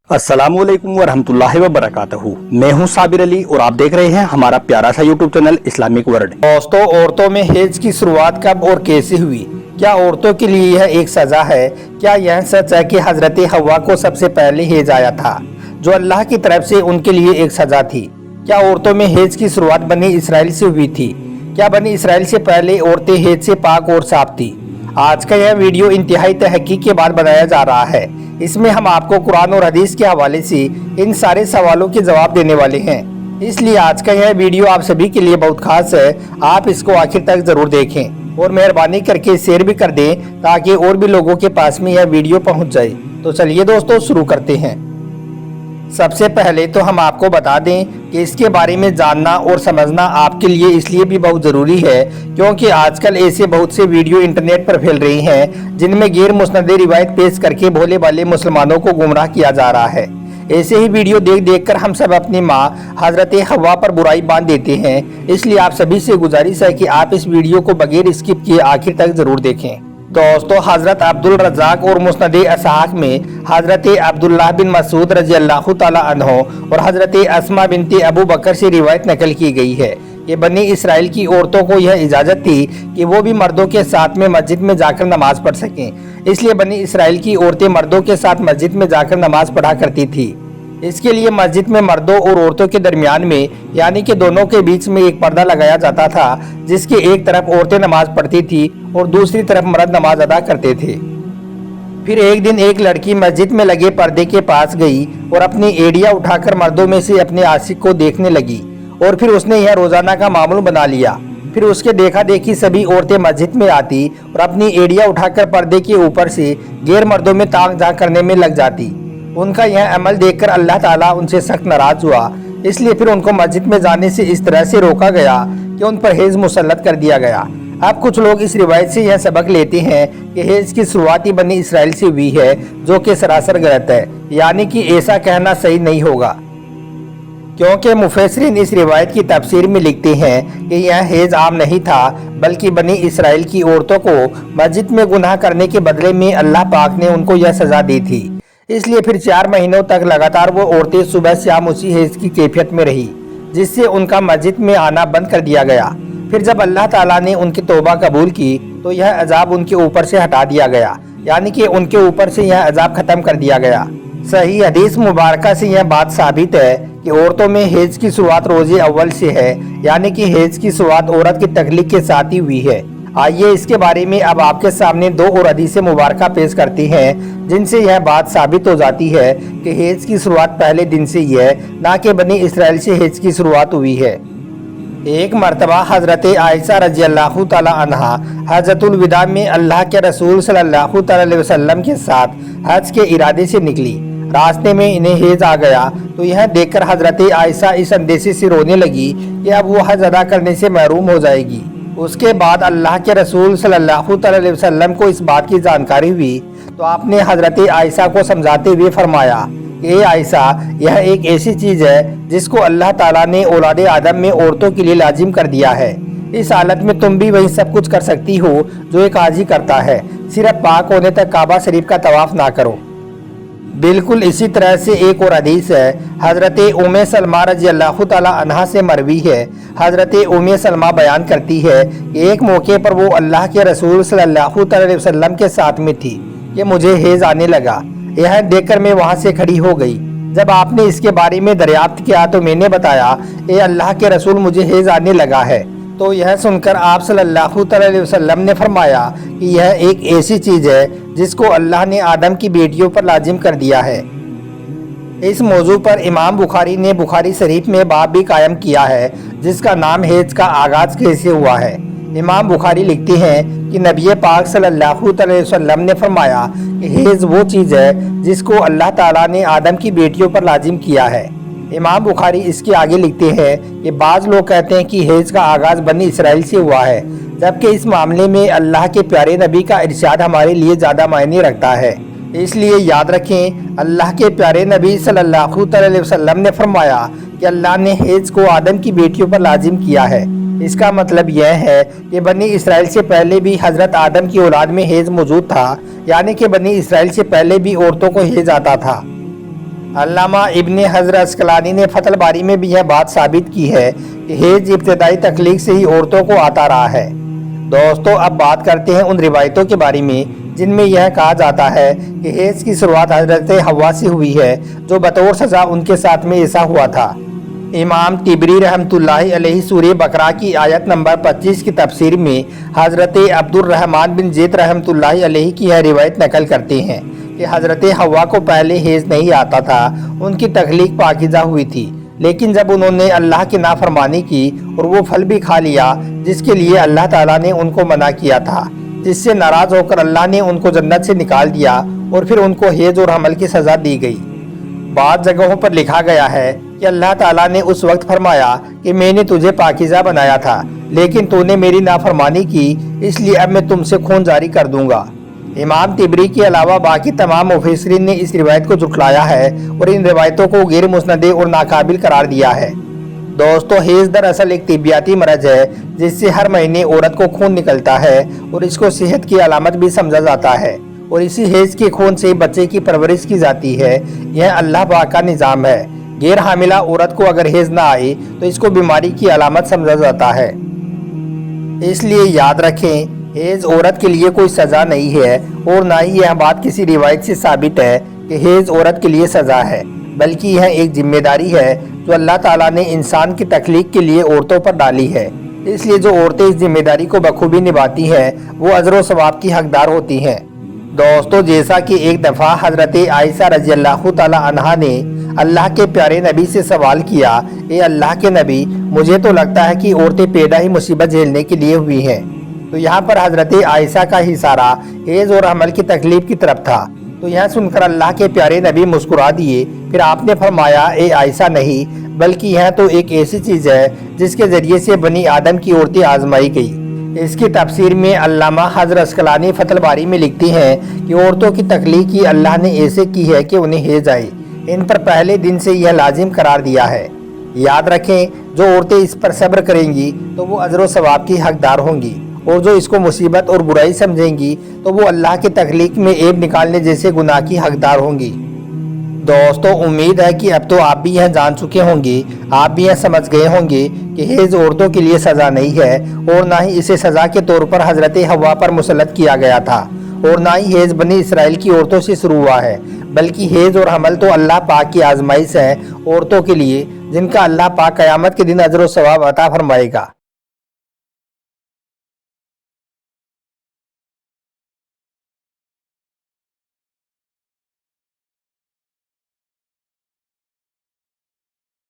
अस्सलामुअलैकुम वरहमतुल्लाहि वबरकातुहू। मैं हूं साबिर अली और आप देख रहे हैं हमारा प्यारा सा यूट्यूब चैनल इस्लामिक वर्ल्ड। दोस्तों, औरतों में हैज की शुरुआत कब और कैसे हुई? क्या औरतों के लिए यह एक सजा है? क्या यह सच है कि हजरत हवा को सबसे पहले हैज आया था, जो अल्लाह की तरफ से उनके लिए एक सजा थी? क्या औरतों में हैज की शुरुआत बनी इसराइल से हुई थी? क्या बनी इसराइल से पहले औरतें हैज से पाक और साफ थी? आज का यह वीडियो इंतहाई तहकीक के बाद बनाया जा रहा है। इसमें हम आपको कुरान और हदीस के हवाले से इन सारे सवालों के जवाब देने वाले हैं। इसलिए आज का यह वीडियो आप सभी के लिए बहुत खास है। आप इसको आखिर तक जरूर देखें और मेहरबानी करके शेयर भी कर दें ताकि और भी लोगों के पास में यह वीडियो पहुंच जाए। तो चलिए दोस्तों, शुरू करते हैं। सबसे पहले तो हम आपको बता दें कि इसके बारे में जानना और समझना आपके लिए इसलिए भी बहुत ज़रूरी है क्योंकि आजकल ऐसे बहुत से वीडियो इंटरनेट पर फैल रही हैं जिनमें गैर मुस्नद रिवायत पेश करके भोले भाले मुसलमानों को गुमराह किया जा रहा है। ऐसे ही वीडियो देख देख कर हम सब अपनी माँ हजरत हवा पर बुराई बांध देते हैं। इसलिए आप सभी से गुजारिश है कि आप इस वीडियो को बगैर स्किप किए आखिर तक ज़रूर देखें। दोस्तों, हजरत अब्दुल रज़ाक और मुस्नद असहाक में हजरत अब्दुल्लाह बिन मसूद रजी अल्लाह तआला अन्हो और हजरत अस्मा बिनते अबू बकर से रिवायत नकल की गई है कि बनी इसराइल की औरतों को यह इजाज़त थी कि वो भी मर्दों के साथ में मस्जिद में जाकर नमाज पढ़ सकें। इसलिए बनी इसराइल की औरतें मर्दों के साथ मस्जिद में जाकर नमाज पढ़ा करती थी। इसके लिए मस्जिद में मर्दों और औरतों के दरमियान में यानी कि दोनों के बीच में एक पर्दा लगाया जाता था जिसके एक तरफ औरतें नमाज पढ़ती थी और दूसरी तरफ मर्द नमाज अदा करते थे। फिर एक दिन एक लड़की मस्जिद में लगे पर्दे के पास गई और अपनी एड़ियाँ उठाकर मर्दों में से अपने आशिक को देखने लगी और फिर उसने यह रोजाना का मामूल बना लिया। फिर उसके देखा देखी सभी औरतें मस्जिद में आती और अपनी एड़ियाँ उठाकर पर्दे के ऊपर से गैर मर्दों में ताक झाँक करने में लग जाती। उनका यह अमल देखकर अल्लाह ताला उनसे सख्त नाराज हुआ। इसलिए फिर उनको मस्जिद में जाने से इस तरह से रोका गया कि उन पर हैज मुसल्लत कर दिया गया। अब कुछ लोग इस रिवायत से यह सबक लेते हैं कि हैज की शुरुआत ही बनी इसराइल से हुई है, जो कि सरासर गलत है, यानी कि ऐसा कहना सही नहीं होगा क्योंकि मुफस्सिरीन इस रिवायत की तफसीर में लिखते हैं कि यह हैज आम नहीं था, बल्कि बनी इसराइल की औरतों को मस्जिद में गुनाह करने के बदले में अल्लाह पाक ने उनको यह सजा दी थी। इसलिए फिर 4 महीनों तक लगातार वो औरतें सुबह शाम उसी हैज की कैफियत में रही, जिससे उनका मस्जिद में आना बंद कर दिया गया। फिर जब अल्लाह ताला ने उनकी तौबा कबूल की तो यह अजाब उनके ऊपर से हटा दिया गया, यानी कि उनके ऊपर से यह अजाब खत्म कर दिया गया। सही हदीस मुबारका से यह बात साबित है कि औरतों में हैज की शुरुआत रोजे अव्वल से है, यानी कि हैज की शुरुआत औरत की तकलीफ के साथ ही हुई है। आइए इसके बारे में अब आपके सामने 2 और हदीसें मुबारका पेश करती हैं जिनसे यह बात साबित हो जाती है कि हैज की शुरुआत पहले दिन से ही है, ना कि बनी इसराइल से हैज की शुरुआत हुई है। एक मरतबा हजरत आयशा रजी अल्लाह तआला अन्हा हजरतुल विदा में अल्लाह के रसूल सल्लल्लाहु अलैहि वसल्लम के साथ हज के इरादे से निकली। रास्ते में इन्हें हैज आ गया तो यह देखकर हजरत आयशा इस अंदेशे से रोने लगी कि अब वो हज अदा करने से महरूम हो जाएगी। उसके बाद अल्लाह के रसूल सल्लल्लाहु अलैहि वसल्लम को इस बात की जानकारी हुई तो आपने हजरत आयशा को समझाते हुए फरमाया कि आयशा, यह एक ऐसी चीज़ है जिसको अल्लाह ताला ने औलाद आदम में औरतों के लिए लाजिम कर दिया है। इस हालत में तुम भी वही सब कुछ कर सकती हो जो एक हाजी करता है, सिर्फ पाक होने तक काबा शरीफ का तवाफ ना करो। बिल्कुल इसी तरह से एक और हदीस है, हजरत उम्मे सलमा रजी अल्लाह तआला अन्हा से मरवी है। हजरत उम्मे सलमा बयान करती है कि एक मौके पर वो अल्लाह के रसूल सल्लल्लाहु अलैहि वसल्लम के साथ में थी कि मुझे हैज आने लगा। यह देखकर मैं वहाँ से खड़ी हो गई। जब आपने इसके बारे में दरियाफ्त किया तो मैंने बताया, ए अल्लाह के रसूल, मुझे हैज आने लगा है। तो यह सुनकर आप सल्लल्लाहु अलैहि वसल्लम ने फरमाया कि यह एक ऐसी चीज़ है जिसको अल्लाह ने आदम की बेटियों पर लाजिम कर दिया है। इस मौजू पर इमाम बुखारी ने बुखारी शरीफ में बाब भी कायम किया है जिसका नाम हैज का आगाज कैसे हुआ है। इमाम बुखारी लिखते हैं कि नबी पाक सल्लल्लाहु अलैहि वसल्लम ने फरमाया कि हैज वो चीज़ है जिसको अल्लाह ताला ने आदम की बेटियों पर लाजिम किया है। इमाम बुखारी इसके आगे लिखते हैं कि बाज़ लोग कहते हैं कि हैज का आगाज़ बनी इसराइल से हुआ है, जबकि इस मामले में अल्लाह के प्यारे नबी का इरशाद हमारे लिए ज़्यादा मायने रखता है। इसलिए याद रखें, अल्लाह के प्यारे नबी सल्लल्लाहु अलैहि वसल्लम ने फरमाया कि अल्लाह ने हैज को आदम की बेटियों पर लाजिम किया है। इसका मतलब यह है कि बनी इसराइल से पहले भी हजरत आदम की औलाद में हैज मौजूद था, यानी कि बनी इसराइल से पहले भी औरतों को हैज आता था। अल्लामा इब्ने हजर अस्कलानी ने फतल बारी में भी यह बात साबित की है कि हेज इब्तदाई तख्लीक से ही औरतों को आता रहा है। दोस्तों, अब बात करते हैं उन रिवायतों के बारे में जिनमें यह कहा जाता है कि हेज की शुरुआत हजरत हवा से हुई है, जो बतौर सज़ा उनके साथ में ऐसा हुआ था। इमाम तिबरी रहमतुल्लाहि अलैहि सूरह बकरा की आयत नंबर 25 की तफसीर में हजरत अब्दुर्रहमान बिन ज़ैद रहमतुल्लाहि अलैहि की यह रिवायत नकल करते हैं कि हजरत हवा को पहले हेज नहीं आता था, उनकी तख्लीक पाकीज़ा हुई थी, लेकिन जब उन्होंने अल्लाह की नाफरमानी की और वो फल भी खा लिया जिसके लिए अल्लाह ताला ने उनको मना किया था, जिससे नाराज़ होकर अल्लाह ने उनको जन्नत से निकाल दिया और फिर उनको हेज और हमल की सज़ा दी गई। बाद जगहों पर लिखा गया है कि अल्लाह ताला ने उस वक्त फरमाया कि मैंने तुझे पाकीज़ा बनाया था, लेकिन तूने मेरी नाफरमानी की, इसलिए अब मैं तुमसे खून जारी कर दूंगा। इमाम तिबरी के अलावा बाकी तमाम मुफस्सिरीन ने इस रिवायत को झुठलाया है और इन रिवायतों को गैर मुस्नदे और नाकाबिल करार दिया है। दोस्तों, हेज दरअसल एक तिब्बियाती मरज है जिससे हर महीने औरत को खून निकलता है और इसको सेहत की अलामत भी समझा जाता है और इसी हेज के खून से बच्चे की परवरिश की जाती है। यह अल्लाह पाक का निज़ाम है। गैर हामिला औरत को अगर हेज ना आए तो इसको बीमारी की अलामत समझा जाता है। इसलिए याद रखें, हेज औरत के लिए कोई सज़ा नहीं है और ना ही यह बात किसी रिवायत से साबित है कि हेज औरत के लिए सज़ा है, बल्कि यह एक जिम्मेदारी है जो अल्लाह ताला ने इंसान की तख्लीक के लिए औरतों पर डाली है। इसलिए जो औरतें इस जिम्मेदारी को बखूबी निभाती हैं वो अजर व सवाब की हकदार होती हैं। दोस्तों, जैसा कि एक दफ़ा हज़रत आयशा रज़ी अल्लाह ताला अन्हा ने अल्लाह के प्यारे नबी से सवाल किया, ए अल्लाह के नबी, मुझे तो लगता है कि औरतें पैदा ही मुसीबत झेलने के लिए हुई हैं। तो यहाँ पर हज़रत आयशा का इशारा हेज और हमल की तकलीफ की तरफ था। तो यह सुनकर अल्लाह के प्यारे नबी मुस्कुरा दिए। फिर आपने फरमाया, ए आयशा, नहीं, बल्कि यह तो एक ऐसी चीज़ है जिसके ज़रिए से बनी आदम की औरतें आजमाई गई। इसकी तफसीर में अल्लामा हजर अस्कलानी फतल बारी में लिखती हैं कि औरतों की तख्लीक ही अल्लाह ने ऐसे की है कि उन्हें हेज आए। इन पर पहले दिन से यह लाजिम करार दिया है। याद रखें, जो औरतें इस पर सब्र करेंगी तो वो अजर व सवाब की हकदार होंगी, और जो इसको मुसीबत और बुराई समझेंगी तो वो अल्लाह की तख्लीक में ऐब निकालने जैसे गुनाह की हकदार होंगी। दोस्तों, उम्मीद है कि अब तो आप भी यह जान चुके होंगे, आप भी यह समझ गए होंगे कि हेज औरतों के लिए सज़ा नहीं है और ना ही इसे सज़ा के तौर पर हज़रत हवा पर मुसल्लत किया गया था, और ना ही हेज बनी इसराइल की औरतों से शुरू हुआ है, बल्कि हेज और हमल तो अल्लाह पाक की आजमाइश है औरतों के लिए, जिनका अल्लाह पाक क़यामत के दिन अजर व सवाब अता फरमाएगा।